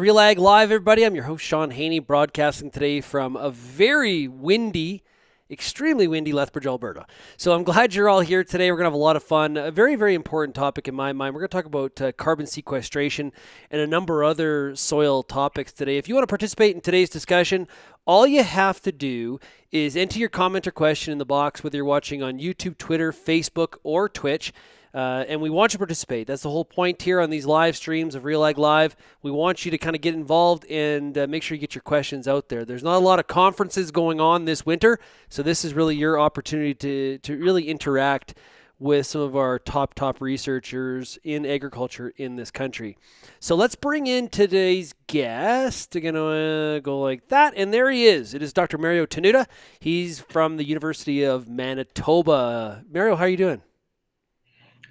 RealAg Live, everybody. I'm your host, Shaun Haney, broadcasting today from a very windy, extremely windy Lethbridge, Alberta. So I'm glad you're all here today. We're going to have a lot of fun. A very, very important topic in my mind. We're going to talk about carbon sequestration and a number of other soil topics today. If you want to participate in today's discussion, all you have to do is enter your comment or question in the box, whether you're watching on YouTube, Twitter, Facebook, or Twitch. And we want you to participate. That's the whole point here on these live streams of RealAg Live. We want you to kind of get involved and make sure you get your questions out there. There's not a lot of conferences going on this winter, so this is really your opportunity to really interact with some of our top researchers in agriculture in this country. So let's bring in today's guest. We're going to go like that, and there he is. It is Dr. Mario Tenuta. He's from the University of Manitoba. Mario, how are you doing?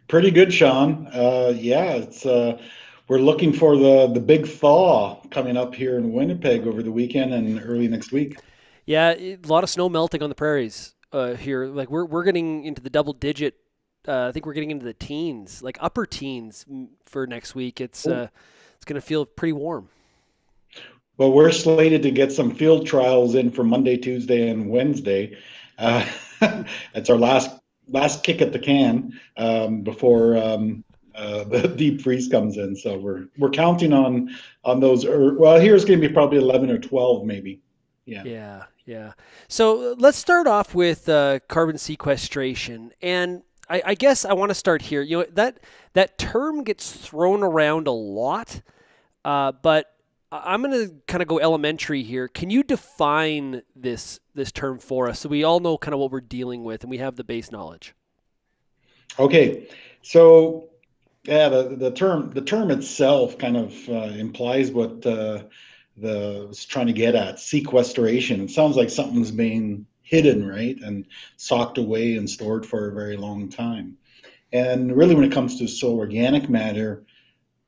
Pretty good, Shaun. Yeah, it's we're looking for the big thaw coming up here in Winnipeg over the weekend and early next week. Yeah, a lot of snow melting on the prairies here. Like we're getting into the double digit. I think we're getting into the teens, like upper teens for next week. It's going to feel pretty warm. Well, we're slated to get some field trials in for Monday, Tuesday, and Wednesday. Uh, it's our last kick at the can before the deep freeze comes in. So we're counting on those. Well, here's going to be probably 11 or 12, maybe. Yeah. Yeah. So let's start off with carbon sequestration, and I guess I want to start here. You know that term gets thrown around a lot, but I'm going to kind of go elementary here. Can you define this term for us so we all know kind of what we're dealing with and we have the base knowledge? Okay. So yeah, the term itself kind of implies what the was trying to get at sequestration. It sounds like something's being hidden, right, and socked away and stored for a very long time. And really, when it comes to soil organic matter,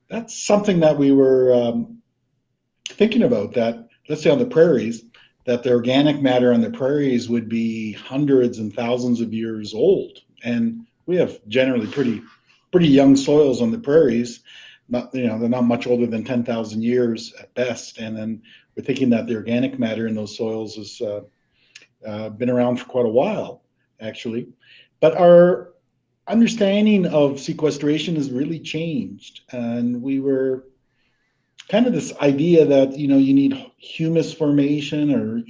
that's something that we were thinking about. That let's say on the prairies, that the organic matter on the prairies would be hundreds and thousands of years old, and we have generally pretty young soils on the prairies. Not they're not much older than 10,000 years at best, and then we're thinking that the organic matter in those soils has been around for quite a while, actually. But our understanding of sequestration has really changed, and we were kind of this idea that you need humus formation or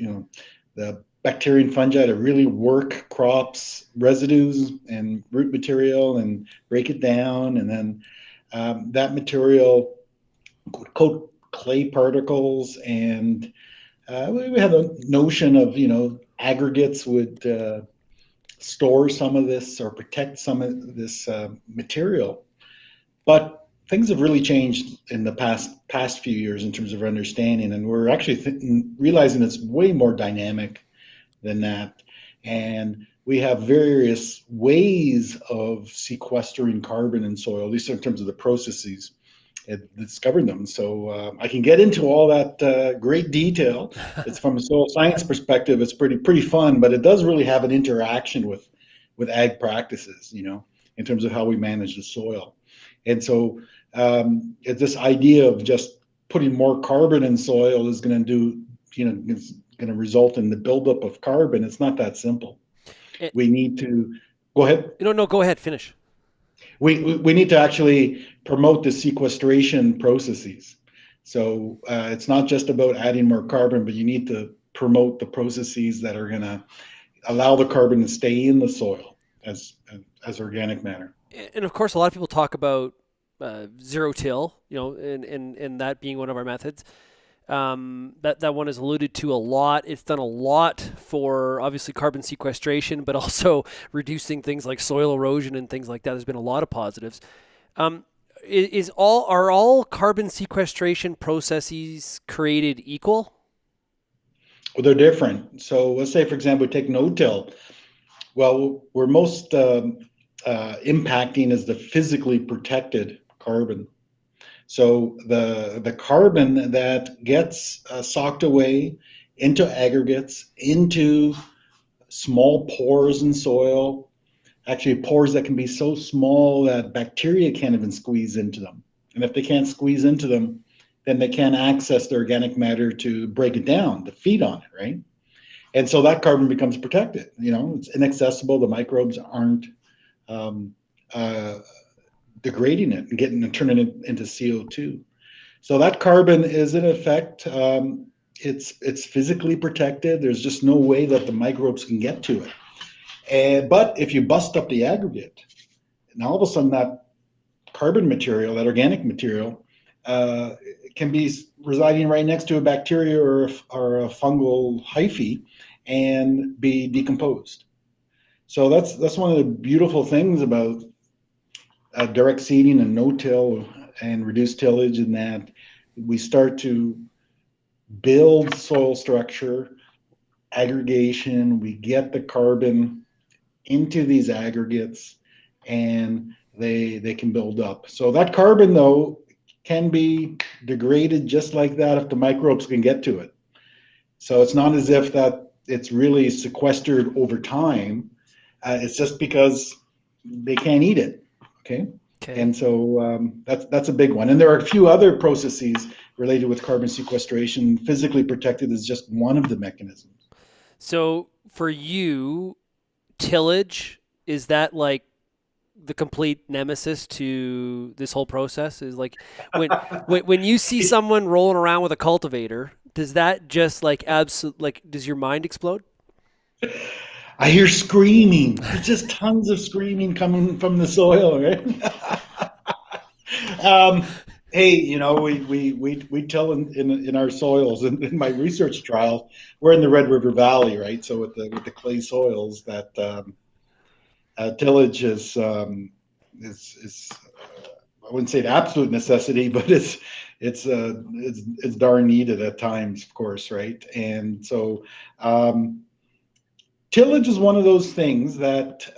the bacteria and fungi to really work crops residues and root material and break it down, and then that material would coat clay particles, and we had a notion of aggregates would store some of this or protect some of this material. But things have really changed in the past few years in terms of our understanding, and we're actually realizing it's way more dynamic than that. And we have various ways of sequestering carbon in soil, at least in terms of the processes that discovered them. So I can get into all that great detail. It's from a soil science perspective. It's pretty fun, but it does really have an interaction with ag practices, in terms of how we manage the soil. And so it's this idea of just putting more carbon in soil is going to is going to result in the buildup of carbon. It's not that simple. We need to go ahead. No, go ahead, finish. We need to actually promote the sequestration processes. So it's not just about adding more carbon, but you need to promote the processes that are going to allow the carbon to stay in the soil as organic matter. And of course, a lot of people talk about zero till, and that being one of our methods. That one is alluded to a lot. It's done a lot for obviously carbon sequestration, but also reducing things like soil erosion and things like that. There's been a lot of positives. Are all carbon sequestration processes created equal? Well, they're different. So let's say, for example, we take no-till. Well, we're most impacting is the physically protected carbon. So the carbon that gets socked away into aggregates, into small pores in soil, actually pores that can be so small that bacteria can't even squeeze into them. And if they can't squeeze into them, then they can't access the organic matter to break it down, to feed on it, right? And so that carbon becomes protected. It's inaccessible. The microbes aren't um, uh, degrading it and getting and turning it into CO2. So that carbon is in effect, it's physically protected. There's just no way that the microbes can get to it. But if you bust up the aggregate, and all of a sudden that carbon material, that organic material, uh, can be residing right next to a bacteria or a fungal hyphae and be decomposed. So that's one of the beautiful things about direct seeding and no-till and reduced tillage, in that we start to build soil structure, aggregation, we get the carbon into these aggregates, and they can build up. So that carbon, though, can be degraded just like that if the microbes can get to it. So it's not as if that it's really sequestered over time. It's just because they can't eat it. Okay. Okay. And so that's a big one. And there are a few other processes related with carbon sequestration. Physically protected is just one of the mechanisms. So for you, tillage, is that like the complete nemesis to this whole process? Is like when you see someone rolling around with a cultivator, does that just like absolute like does your mind explode? I hear screaming. There's just tons of screaming coming from the soil, right? um, hey, we tell in our soils in my research trial, we're in the Red River Valley, right? So with the clay soils, that tillage is I wouldn't say an absolute necessity, but it's darn needed at times, of course, right? And so tillage is one of those things that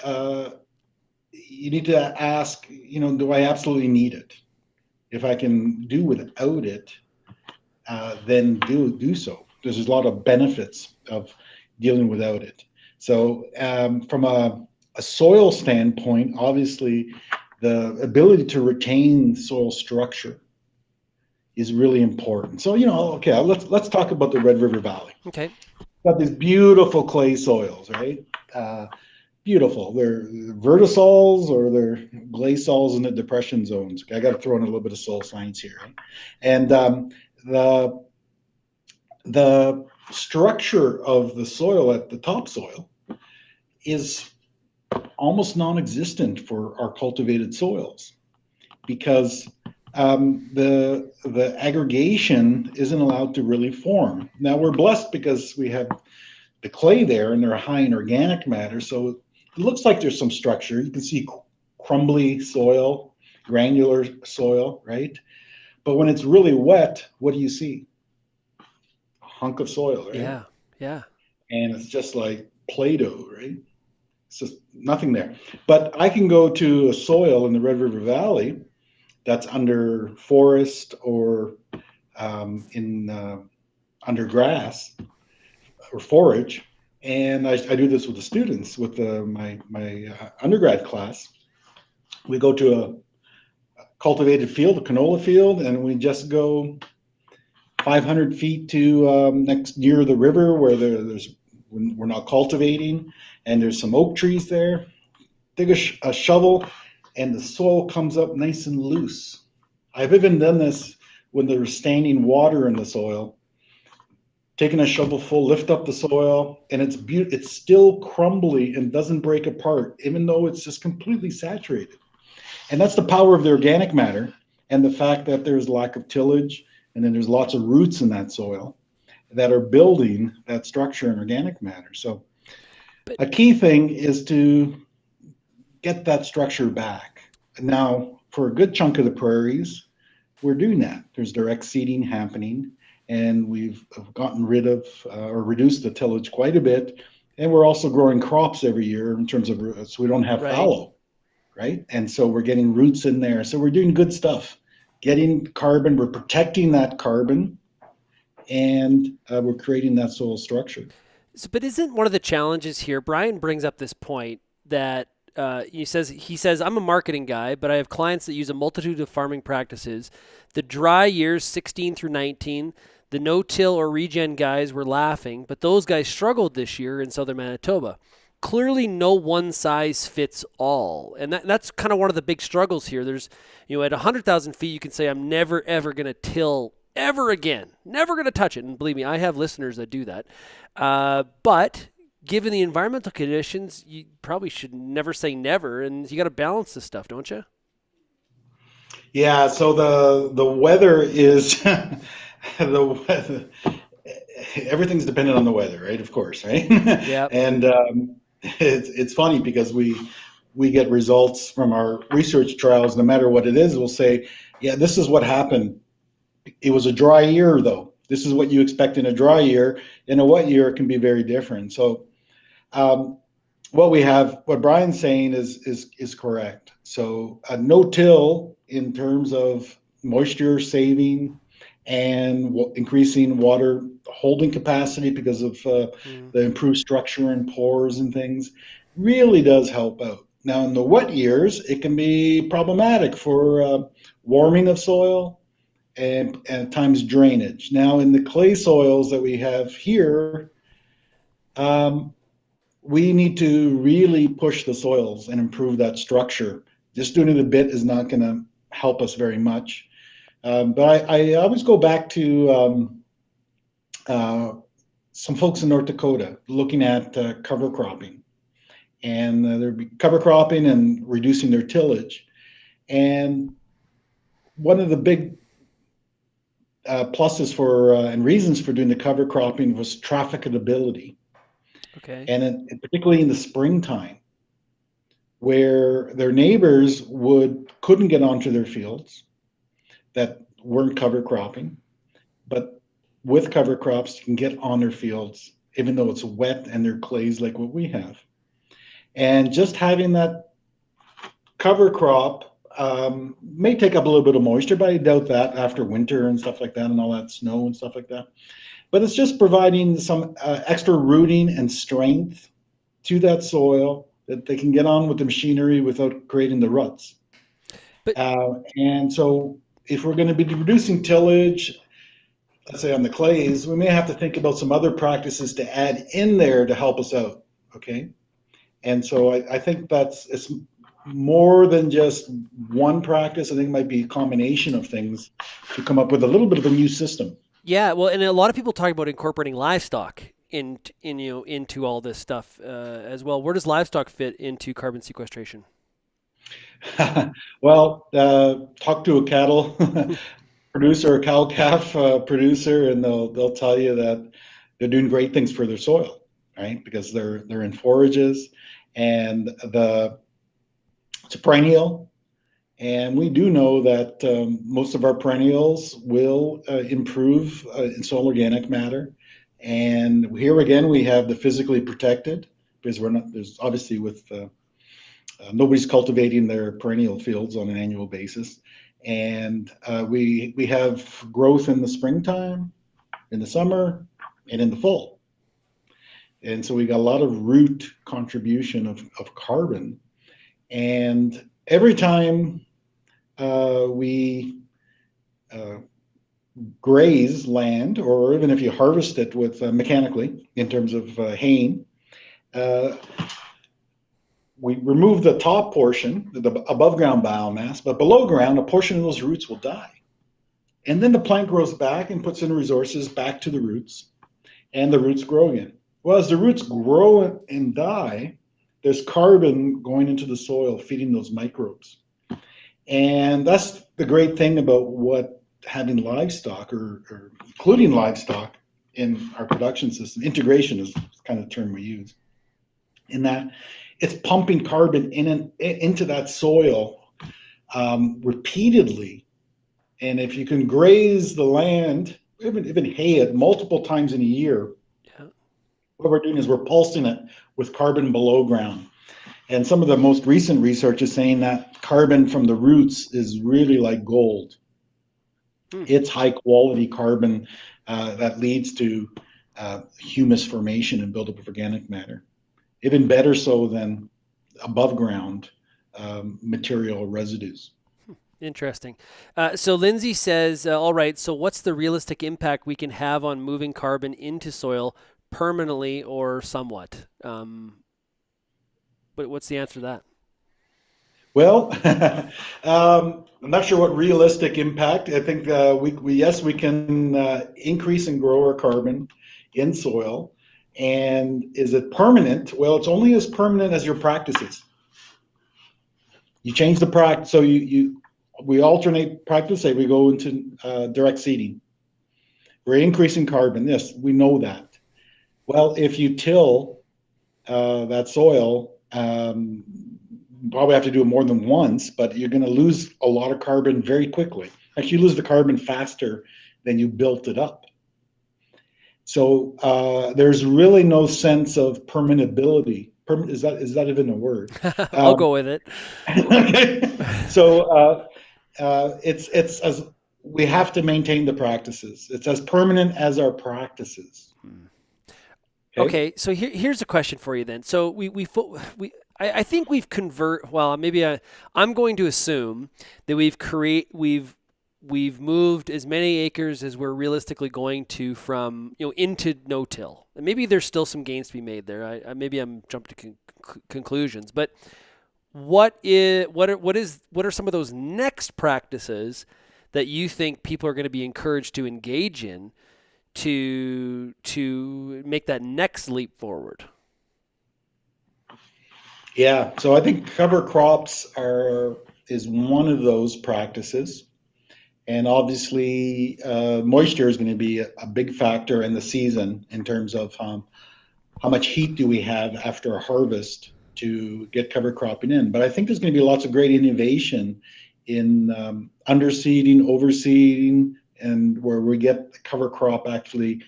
you need to ask, do I absolutely need it? If I can do without it, then do so. There's a lot of benefits of dealing without it. So from a soil standpoint, obviously, the ability to retain soil structure is really important. So okay, let's talk about the Red River Valley. Okay. Got these beautiful clay soils, right? Uh, Beautiful. They're vertisols or they're glacials in the depression zones. I got to throw in a little bit of soil science here, right? And the the structure of the soil at the topsoil is almost non-existent for our cultivated soils because the aggregation isn't allowed to really form. Now we're blessed because we have the clay there and they're high in organic matter, so it looks like there's some structure. You can see crumbly soil, granular soil, right? But when it's really wet, what do you see? A hunk of soil, right? Yeah. Yeah. And it's just like Play-Doh, right? It's just nothing there. But I can go to a soil in the Red River Valley that's under forest or in under grass or forage, and I do this with the students with my undergrad class. We go to a cultivated field, a canola field, and we just go 500 feet to next near the river where there's we're not cultivating, and there's some oak trees there. Dig a shovel, and the soil comes up nice and loose. I've even done this when there's standing water in the soil. Taking a shovel full, lift up the soil, and it's still crumbly and doesn't break apart, even though it's just completely saturated. And that's the power of the organic matter and the fact that there's lack of tillage, and then there's lots of roots in that soil that are building that structure in organic matter. So But a key thing is to get that structure back. Now, for a good chunk of the prairies, we're doing that. There's direct seeding happening, and we've gotten rid of or reduced the tillage quite a bit. And we're also growing crops every year in terms of, so we don't have right. fallow, right? And so we're getting roots in there. So we're doing good stuff, getting carbon, we're protecting that carbon, and we're creating that soil structure. So, but isn't one of the challenges here? Brian brings up this point that he says I'm a marketing guy, but I have clients that use a multitude of farming practices. The dry years 16 through 19, the no-till or regen guys were laughing, but those guys struggled this year in southern Manitoba. Clearly, no one size fits all, and that's kind of one of the big struggles here. There's, at 100,000 feet, you can say I'm never ever going to till ever again, never going to touch it, and believe me, I have listeners that do that. But given the environmental conditions, you probably should never say never, and you got to balance this stuff, don't you? Yeah, so the weather is the weather, everything's dependent on the weather, right? Of course, right? Yeah. And it's funny because we get results from our research trials. No matter what it is, we'll say, yeah, this is what happened. It was a dry year, though. This is what you expect in a dry year. In a wet year, it can be very different. So um, what Brian's saying is correct. So no-till in terms of moisture saving and increasing water holding capacity because of Mm. the improved structure and pores and things really does help out. Now, in the wet years, it can be problematic for warming of soil and at times drainage. Now, in the clay soils that we have here, um, we need to really push the soils and improve that structure. Just doing it a bit is not going to help us very much. But I always go back to uh, some folks in North Dakota looking at cover cropping. And they're cover cropping and reducing their tillage. And one of the big pluses for and reasons for doing the cover cropping was trafficability. Okay. And particularly in the springtime, where their neighbors couldn't get onto their fields that weren't cover cropping, but with cover crops you can get on their fields even though it's wet and they're clays like what we have. And just having that cover crop may take up a little bit of moisture, but I doubt that after winter and stuff like that and all that snow and stuff like that. But it's just providing some extra rooting and strength to that soil that they can get on with the machinery without creating the ruts. But And so if we're going to be reducing tillage, let's say on the clays, we may have to think about some other practices to add in there to help us out. Okay. And so I think it's more than just one practice. I think it might be a combination of things to come up with a little bit of a new system. yeah, well, and a lot of people talk about incorporating livestock into all this stuff as well. Where does livestock fit into carbon sequestration? Well, talk to a cattle producer, a cow calf producer, and they'll tell you that they're doing great things for their soil, right? Because they're in forages, and it's a perennial, and we do know that most of our perennials will improve in soil organic matter. And here again, we have the physically protected because we're not. There's obviously with nobody's cultivating their perennial fields on an annual basis, and we have growth in the springtime, in the summer, and in the fall. And so we got a lot of root contribution of carbon. And every time we uh, graze land, or even if you harvest it with mechanically in terms of haying, uh, we remove the top portion, the above ground biomass, but below ground, a portion of those roots will die. And then the plant grows back and puts in resources back to the roots, and the roots grow again. Well, as the roots grow and die, there's carbon going into the soil, feeding those microbes. And that's the great thing about what having livestock or including livestock in our production system. Integration is kind of the term we use. In that it's pumping carbon into that soil repeatedly. And if you can graze the land, even hay it multiple times in a year, Yeah. what we're doing is we're pulsing it with carbon below ground. And some of the most recent research is saying that carbon from the roots is really like gold. Hmm. It's high quality carbon that leads to humus formation and buildup of organic matter. Even better so than above ground material residues. Interesting. So Lindsay says, all right, so what's the realistic impact we can have on moving carbon into soil permanently or somewhat? But what's the answer to that? Well, I'm not sure what realistic impact. I think we yes, we can increase and grow our carbon in soil. And is it permanent? Well, it's only as permanent as your practices. You change the practice, so we alternate practice. Say we go into direct seeding. We're increasing carbon. Yes, we know that. Well, if you till that soil, probably have to do it more than once, but you're going to lose a lot of carbon very quickly. Actually, you lose the carbon faster than you built it up. So there's really no sense of permanentability. Is that even a word? I'll Um, go with it. okay. So it's as we have to maintain the practices. It's as permanent as our practices. Okay. Okay, so here's a question for you then. So I think we've convert. Well, I'm going to assume that we've moved as many acres as we're realistically going to from into no-till. And maybe there's still some gains to be made there. Maybe I'm jumping to conclusions, but what are some of those next practices that you think people are going to be encouraged to engage in to make that next leap forward? Yeah. So I think cover crops are is one of those practices. And obviously, moisture is going to be a big factor in the season in terms of how much heat do we have after a harvest to get cover cropping in. But I think there's going to be lots of great innovation in underseeding, overseeding, and where we get the cover crop actually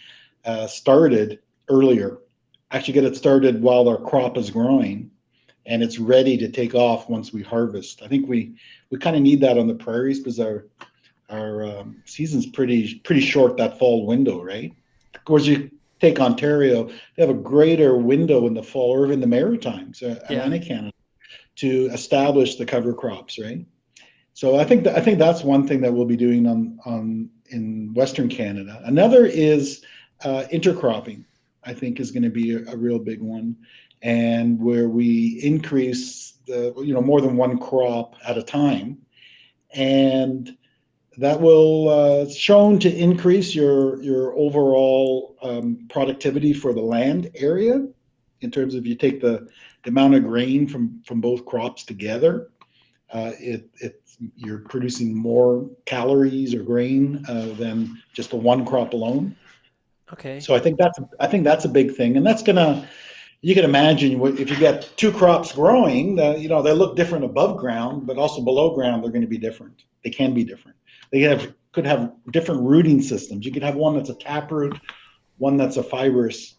started earlier. Actually, get it started while our crop is growing and it's ready to take off once we harvest. I think we kind of need that on the prairies because our season's pretty short, that fall window, right? Of course, you take Ontario; they have a greater window in the fall, or even the Maritimes, Yeah. Atlantic Canada, to establish the cover crops, right? So I think that's one thing that we'll be doing on in Western Canada. Another is intercropping. I think is going to be a real big one, and where we increase the more than one crop at a time, and that will shown to increase your overall productivity for the land area in terms of you take the amount of grain from both crops together. You're producing more calories or grain than just the one crop alone. Okay. So I think that's a big thing, and that's gonna you can imagine if you get two crops growing, they look different above ground, but also below ground they're going to be different. They can be different. Could have different rooting systems. You could have one that's a taproot, one that's a fibrous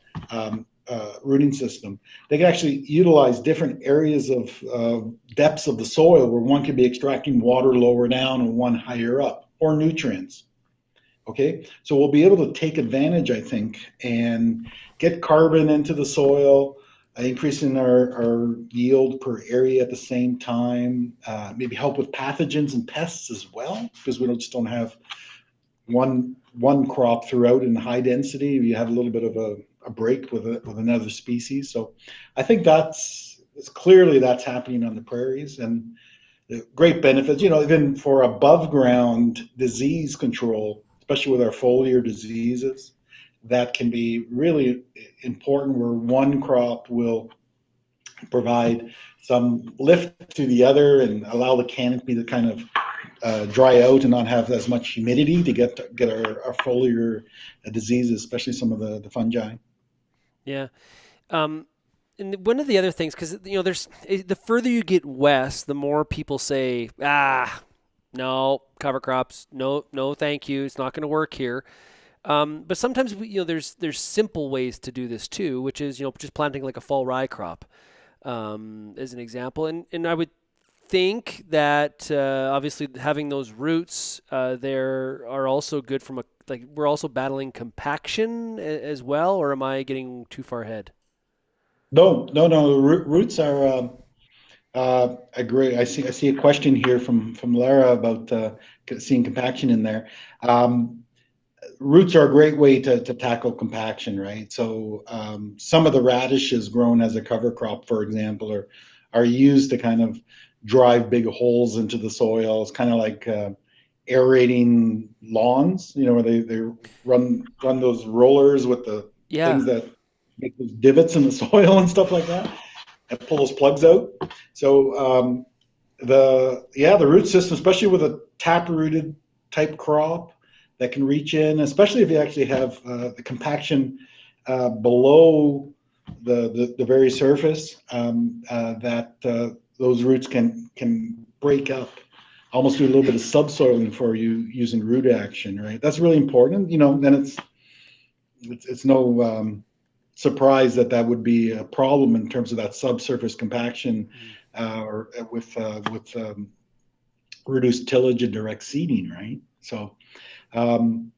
rooting system. They can actually utilize different areas of depths of the soil where one could be extracting water lower down and one higher up, or nutrients. Okay, so we'll be able to take advantage, I think, and get carbon into the soil, increasing our yield per area at the same time. Maybe help with pathogens and pests as well, because we just don't have one crop throughout in high density. You have a little bit of a break with another species. So I think that's happening on the prairies, and the great benefits, even for above ground disease control, especially with our foliar diseases, that can be really important where one crop will provide some lift to the other and allow the canopy to kind of dry out and not have as much humidity to get our foliar diseases, especially some of the fungi. Yeah. Um, and one of the other things, because there's the further you get west, the more people say, no cover crops, no, no, thank you, it's not going to work here. But sometimes there's simple ways to do this too, which is just planting like a fall rye crop, as an example. And I would think that obviously having those roots there are also good from like we're also battling compaction as well, or am I getting too far ahead? No, no, no. Roots are. Agree. I see a question here from Lara about seeing compaction in there. Um, Roots are a great way to tackle compaction, right? So some of the radishes grown as a cover crop, for example, are used to kind of drive big holes into the soil. It's kind of like aerating lawns, where they run those rollers with the Yeah. things that make those divots in the soil and stuff like that, and pull those plugs out. So the root system, especially with a tap rooted type crop that can reach in, especially if you actually have the compaction below the very surface, that those roots can break up, almost do a little bit of subsoiling for you using root action, right? That's really important. Then it's no surprise that that would be a problem in terms of that subsurface compaction, Mm. or with reduced tillage and direct seeding, right? So um,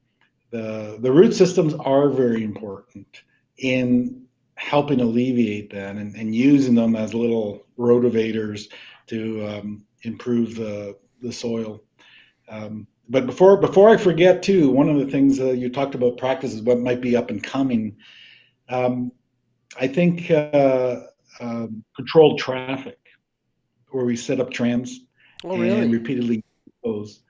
the root systems are very important in helping alleviate that, and using them as little rotivators to improve the soil. But before I forget too, one of the things you talked about practices, what might be up and coming. Um, I think controlled traffic, where we set up trams Oh, and really? repeatedly those,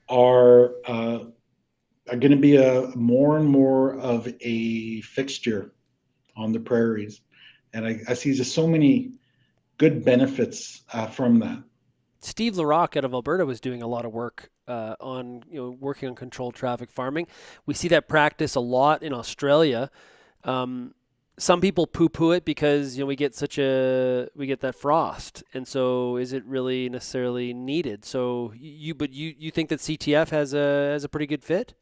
are are going to be a more and more of a fixture on the prairies, and I see just so many good benefits from that. Steve Larocque out of Alberta was doing a lot of work on working on controlled traffic farming. We see that practice a lot in Australia. Um, some people poo-poo it because we get that frost, and so is it really necessarily needed? So you think that CTF has a pretty good fit?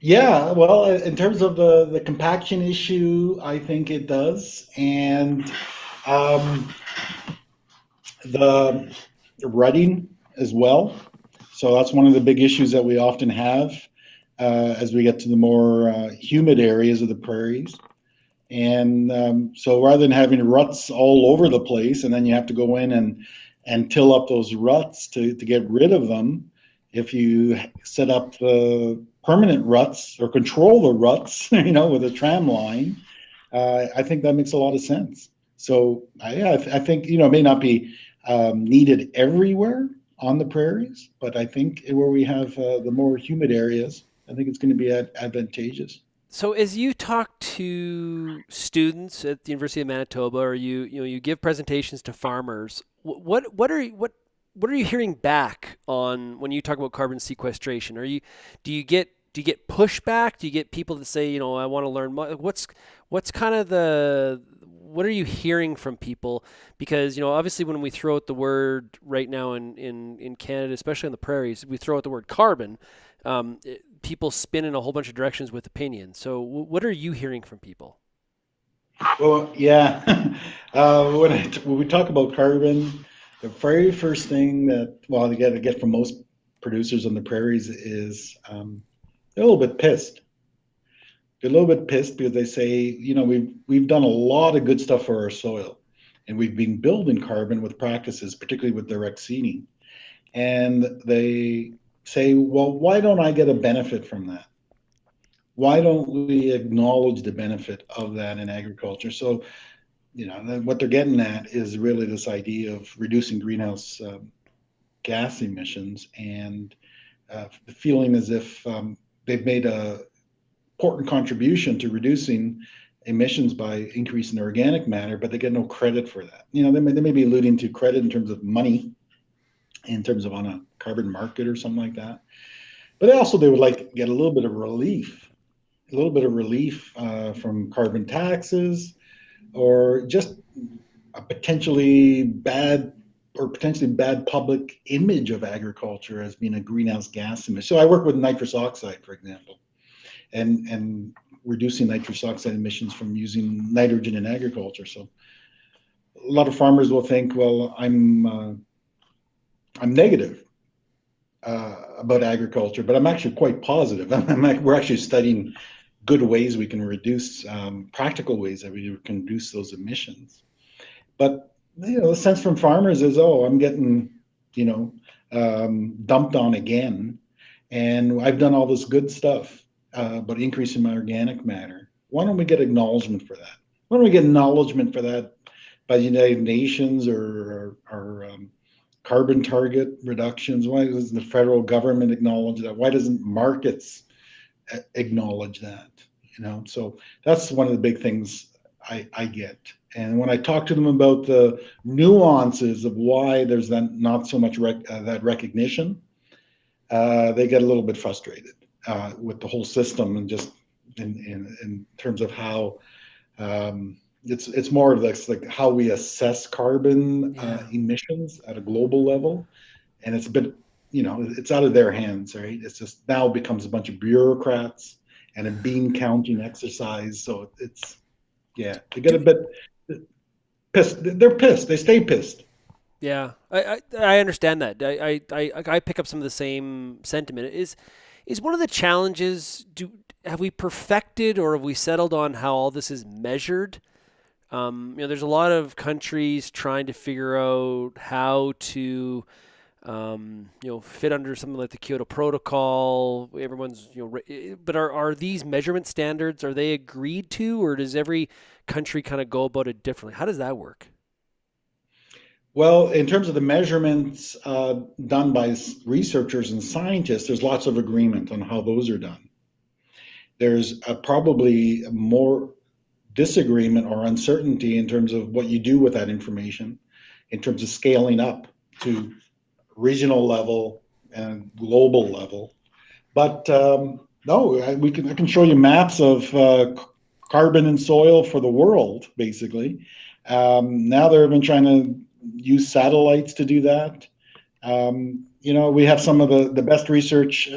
Yeah, well, in terms of the compaction issue, I think it does, and um, the rutting as well. So that's one of the big issues that we often have as we get to the more humid areas of the prairies. And so rather than having ruts all over the place, and then you have to go in and till up those ruts to get rid of them, if you set up the permanent ruts or control the ruts, with a tram line, I think that makes a lot of sense. So I think it may not be needed everywhere on the prairies, but I think where we have the more humid areas, I think it's going to be advantageous. So as you talk to students at the University of Manitoba, or you give presentations to farmers, what are you hearing back on when you talk about carbon sequestration? Do you get pushback? Do you get people that say, I want to learn more? What's kind of the what are you hearing from people? Because obviously when we throw out the word right now in Canada, especially on the prairies, we throw out the word carbon. People spin in a whole bunch of directions with opinions. So what are you hearing from people? Well, yeah. When we talk about carbon, the very first thing that, well, you got to get from most producers on the prairies is they're a little bit pissed. They're a little bit pissed because they say, we've done a lot of good stuff for our soil, and we've been building carbon with practices, particularly with direct seeding. And they say, well, why don't I get a benefit from that? Why don't we acknowledge the benefit of that in agriculture? So what they're getting at is really this idea of reducing greenhouse gas emissions, and feeling as if they've made a important contribution to reducing emissions by increasing the organic matter, but they get no credit for that. They may be alluding to credit in terms of money, in terms of on a carbon market or something like that. But they would like to get a little bit of relief from carbon taxes, or just a potentially bad public image of agriculture as being a greenhouse gas emission. So I work with nitrous oxide, for example, and reducing nitrous oxide emissions from using nitrogen in agriculture. So a lot of farmers will think, well, I'm negative about agriculture, but I'm actually quite positive. We're actually studying good ways we can reduce, practical ways that we can reduce those emissions. But the sense from farmers is, oh, I'm getting, you know, dumped on again, and I've done all this good stuff, but increasing my organic matter. Why don't we get acknowledgement for that? Why don't we get acknowledgement for that by the United Nations or carbon target reductions? Why doesn't the federal government acknowledge that? Why doesn't markets acknowledge that? So that's one of the big things I get. And when I talk to them about the nuances of why there's not so much that recognition, they get a little bit frustrated with the whole system, and just in terms of how it's more of this, like how we assess carbon Yeah. emissions at a global level, and it's a bit, it's out of their hands, right? It's just now becomes a bunch of bureaucrats and a bean counting exercise. So it's, yeah, they get a Do bit pissed. They're pissed. They stay pissed. Yeah, I understand that. I pick up some of the same sentiment. Is one of the challenges, do have we perfected or have we settled on how all this is measured? There's a lot of countries trying to figure out how to fit under something like the Kyoto Protocol. Everyone's, but are these measurement standards, are they agreed to, or does every country kind of go about it differently? How does that work? Well, in terms of the measurements done by researchers and scientists, there's lots of agreement on how those are done. There's probably more disagreement or uncertainty in terms of what you do with that information, in terms of scaling up to regional level and global level. But no, I can show you maps of carbon and soil for the world, basically. Now they've been trying to use satellites to do that. We have some of the best research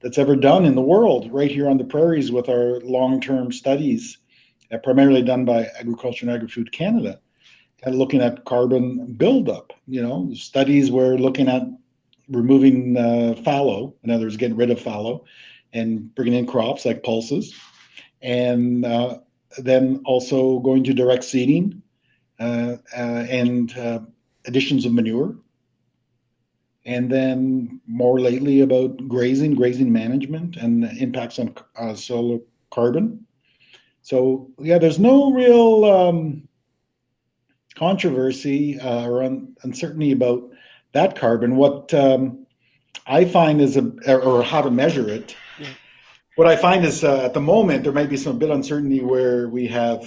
that's ever done in the world right here on the prairies with our long-term studies, primarily done by Agriculture and Agri-Food Canada, and looking at carbon buildup. Studies were looking at removing fallow, in other words, getting rid of fallow and bringing in crops like pulses, and then also going to direct seeding and additions of manure, and then more lately about grazing management and impacts on soil carbon. So yeah, there's no real controversy or uncertainty about that carbon. What I find is or how to measure it. Yeah. What I find is at the moment there might be some bit uncertainty where we have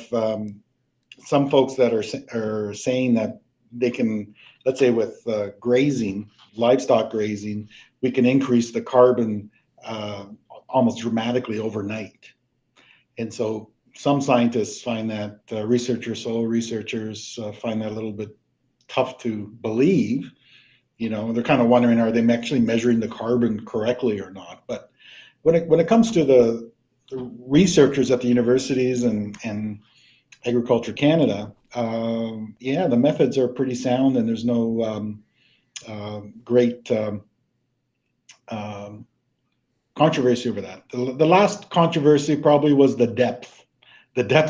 some folks that are saying that they can, let's say with grazing, livestock grazing, we can increase the carbon almost dramatically overnight. And so some scientists find that, soil researchers find that a little bit tough to believe. They're kind of wondering, are they actually measuring the carbon correctly or not? But when it comes to the researchers at the universities and Agriculture Canada, yeah, the methods are pretty sound, and there's no great controversy over that. The last controversy probably was the depth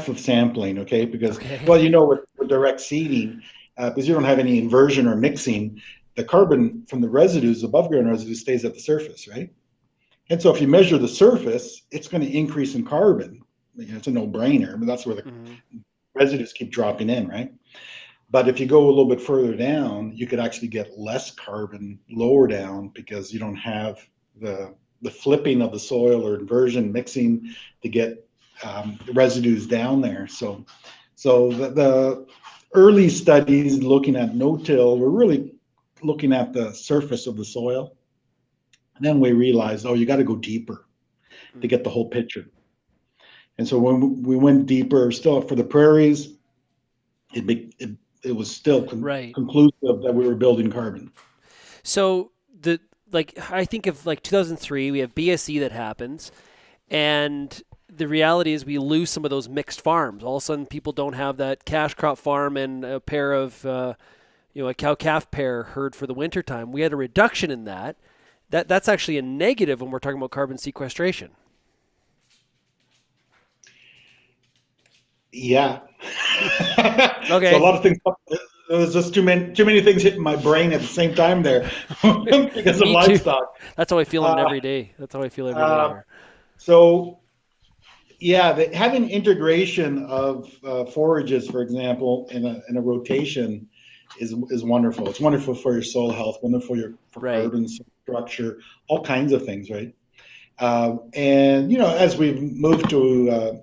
of sampling. Okay, because Okay. well, with direct seeding, because you don't have any inversion or mixing, the carbon from the residues, above ground residue, stays at the surface, right? And so if you measure the surface, it's going to increase in carbon. It's a no-brainer, but that's where the Hmm. residues keep dropping in, right? But if you go a little bit further down, you could actually get less carbon lower down because you don't have the flipping of the soil or inversion mixing to get the residues down there. So the early studies looking at no-till were really looking at the surface of the soil. And then we realized, oh, you got to go deeper to get the whole picture. And so when we went deeper, still for the prairies, it was still Right. conclusive that we were building carbon. So the like I think of like 2003, we have BSE that happens, and the reality is we lose some of those mixed farms. All of a sudden, people don't have that cash crop farm and a pair of a cow calf pair herd for the wintertime. We had a reduction in that. That's actually a negative when we're talking about carbon sequestration. Yeah. So a Okay. lot of things. There was just too many things hitting my brain at the same time there because of Me too. livestock. That's how I feel on it Uh, every day. That's how I feel every day uh, here. so yeah, having integration of forages, for example, in a rotation is wonderful. It's wonderful for your soil health, wonderful for Right. carbon structure, all kinds of things, right? And as we've moved to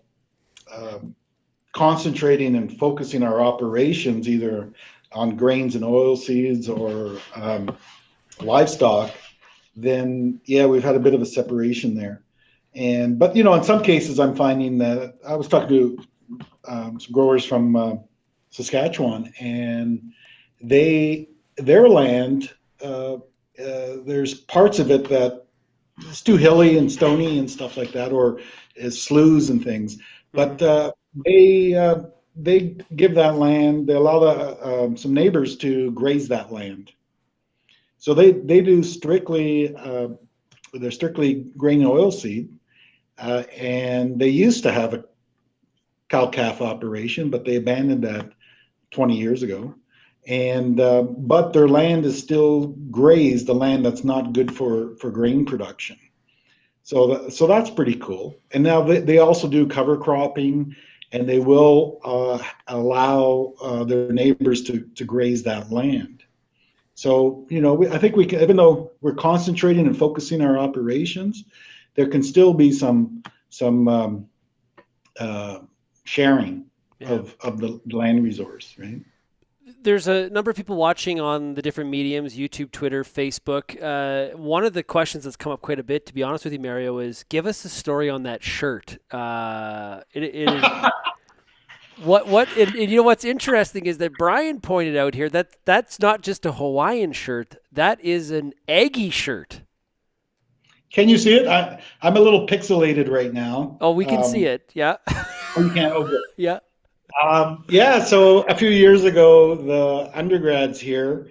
concentrating and focusing our operations either on grains and oil seeds or livestock, then yeah, we've had a bit of a separation there. But in some cases, I'm finding that I was talking to some growers from Saskatchewan, and their land, there's parts of it that it's too hilly and stony and stuff like that, or is sloughs and things. Hmm. But they give that land. They allow some neighbors to graze that land. So they do strictly they're strictly grain and oil seed, and they used to have a cow calf operation, but they abandoned that 20 years ago. And but their land is still grazed, the land that's not good for grain production. So that's pretty cool. And now they also do cover cropping, and they will allow their neighbors to graze that land. So I think we can, even though we're concentrating and focusing our operations, there can still be some uh, sharing Yeah. of the land resource, right? There's a number of people watching on the different mediums, YouTube, Twitter, Facebook. One of the questions that's come up quite a bit, to be honest with you, Mario, is give us a story on that shirt. It is and you know what's interesting is that Brian pointed out here that that's not just a Hawaiian shirt, that is an Aggie shirt. Can you see it? I'm a little pixelated right now. Oh, we can see it. Yeah. Oh, you can't. Oh, good. Yeah. Yeah, so a few years ago, the undergrads here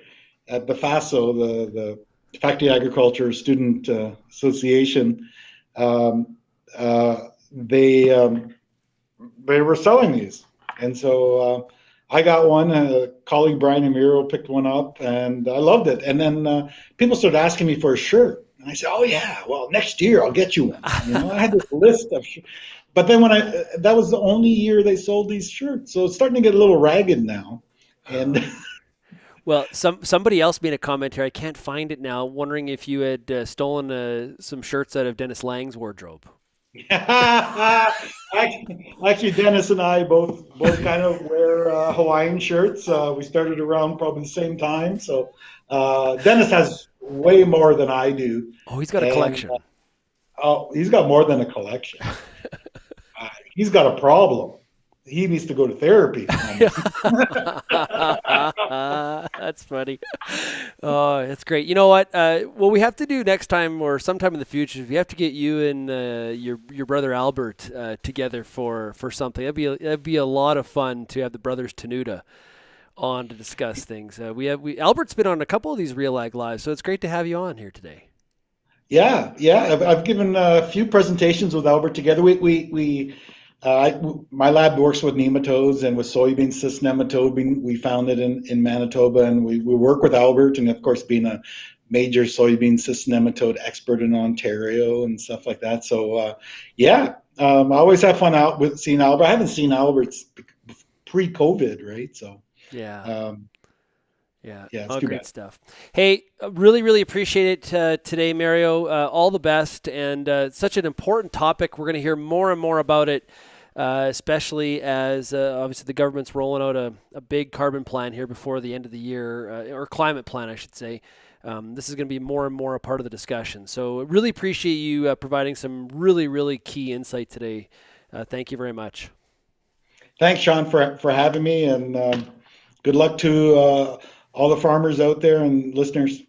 at the FASO, the Factory Agriculture Student Association, um, they were selling these, and so I got one. A colleague Brian Amiro picked one up, and I loved it. And then people started asking me for a shirt, and I said, "Oh yeah, well next year I'll get you one." I had this list of. But then that was the only year they sold these shirts, so it's starting to get a little ragged now, and. Well, somebody else made a comment here. I can't find it now. Wondering if you had stolen some shirts out of Dennis Lang's wardrobe. Actually, Dennis and I both kind of wear Hawaiian shirts. We started around probably the same time. So Dennis has way more than I do, Oh, he's got a and collection. oh, he's got more than a collection. He's got a problem. He needs to go to therapy. That's funny. Oh, that's great. You know what? What we have to do next time or sometime in the future is we have to get you and your brother Albert together for something. That'd be a lot of fun to have the brothers Tenuta on to discuss things. Albert's been on a couple of these RealAg lives, so it's great to have you on here today. Yeah. I've given a few presentations with Albert together. My lab works with nematodes and with soybean cyst nematode. We found it in Manitoba, and we work with Albert, and of course, being a major soybean cyst nematode expert in Ontario and stuff like that. So, yeah, I always have fun out with seeing Albert. I haven't seen Albert pre-COVID, right? So, Yeah. um, Yeah. yeah, it's Oh, too great bad. stuff. Hey, really, really appreciate it today, Mario. All the best, and such an important topic. We're going to hear more and more about it, especially as obviously the government's rolling out a big carbon plan here before the end of the year, or climate plan, I should say. This is going to be more and more a part of the discussion. So, really appreciate you providing some really, really key insight today. Thank you very much. Thanks, Sean, for having me, and good luck to all the farmers out there and listeners.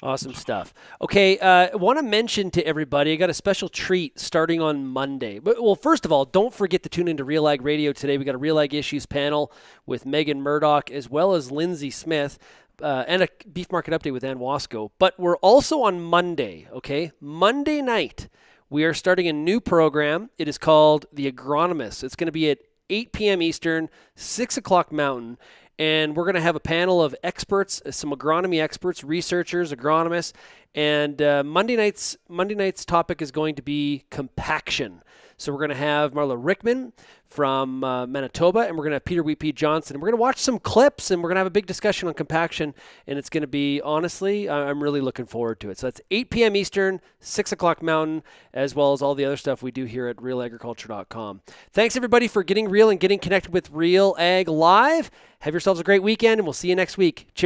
Awesome stuff. Okay, I want to mention to everybody, I got a special treat starting on Monday. Well, first of all, don't forget to tune into RealAg Radio today. We got a RealAg Issues panel with Megan Murdoch as well as Lindsay Smith. And a beef market update with Ann Wasco. But we're also on Monday, okay? Monday night, we are starting a new program. It is called The Agronomist. It's going to be at 8 p.m. Eastern, 6 o'clock Mountain. And we're going to have a panel of experts, some agronomy experts, researchers, agronomists. And Monday night's topic is going to be compaction. So we're going to have Marla Rickman from Manitoba, and we're going to have Peter Wheat Johnson. And we're going to watch some clips, and we're going to have a big discussion on compaction. And it's going to be, honestly, I'm really looking forward to it. So that's 8 p.m. Eastern, 6 o'clock Mountain, as well as all the other stuff we do here at realagriculture.com. Thanks, everybody, for getting real and getting connected with Real Ag Live. Have yourselves a great weekend, and we'll see you next week. Cheers.